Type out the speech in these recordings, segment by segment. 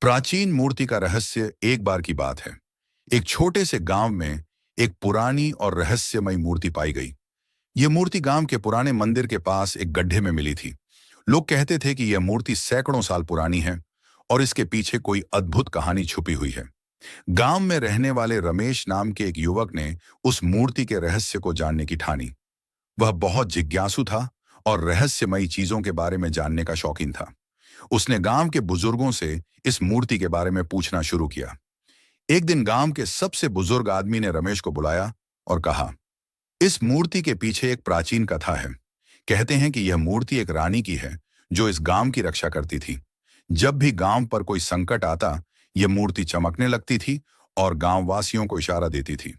प्राचीन मूर्ति का रहस्य एक बार की बात है। एक छोटे से गांव में एक पुरानी और रहस्यमयी मूर्ति पाई गई। यह मूर्ति गांव के पुराने मंदिर के पास एक गड्ढे में मिली थी। लोग कहते थे कि यह मूर्ति सैकड़ों साल पुरानी है और इसके पीछे कोई अद्भुत कहानी छुपी हुई है। गांव में रहने वाले रमेश नाम के एक युवक ने उस मूर्ति के रहस्य को जानने की ठानी। वह बहुत जिज्ञासु था और रहस्यमयी चीजों के बारे में जानने का शौकीन था। उसने गांव के बुजुर्गों से इस मूर्ति के बारे में पूछना शुरू किया। एक दिन गांव के सबसे बुजुर्ग आदमी ने रमेश को बुलाया और कहा, इस मूर्ति के पीछे एक प्राचीन कथा है। कहते हैं कि यह मूर्ति एक रानी की है जो इस गांव की रक्षा करती थी। जब भी गांव पर कोई संकट आता, यह मूर्ति चमकने लगती थी और गांव वासियों को इशारा देती थी।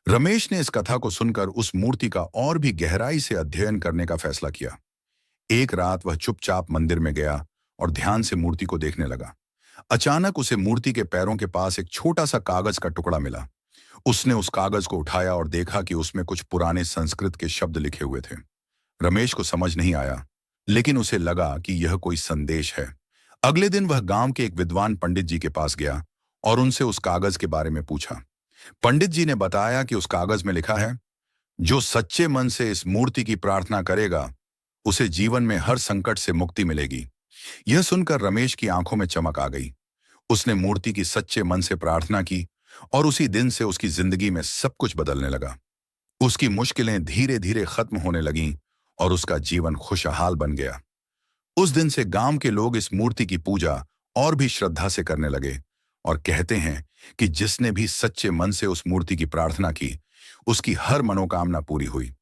रमेश ने इस कथा को सुनकर उस मूर्ति का और भी गहराई से अध्ययन करने का फैसला किया। एक रात वह चुपचाप मंदिर में गया और ध्यान से मूर्ति को देखने लगा। अचानक उसे मूर्ति के पैरों के पास एक छोटा सा कागज का टुकड़ा मिला। उसने उस कागज को उठाया और देखा कि उसमें कुछ पुराने संस्कृत के शब्द लिखे हुए थे। रमेश को समझ नहीं आया, लेकिन उसे लगा कि यह कोई संदेश है। अगले दिन वह गांव के एक विद्वान पंडित जी के पास गया और उनसे उस कागज के बारे में पूछा। पंडित जी ने बताया कि उस कागज में लिखा है, जो सच्चे मन से इस मूर्ति की प्रार्थना करेगा, उसे जीवन में हर संकट से मुक्ति मिलेगी। यह सुनकर रमेश की आंखों में चमक आ गई। उसने मूर्ति की सच्चे मन से प्रार्थना की और उसी दिन से उसकी जिंदगी में सब कुछ बदलने लगा। उसकी मुश्किलें धीरे धीरे खत्म होने लगीं और उसका जीवन खुशहाल बन गया। उस दिन से गांव के लोग इस मूर्ति की पूजा और भी श्रद्धा से करने लगे और कहते हैं कि जिसने भी सच्चे मन से उस मूर्ति की प्रार्थना की, उसकी हर मनोकामना पूरी हुई।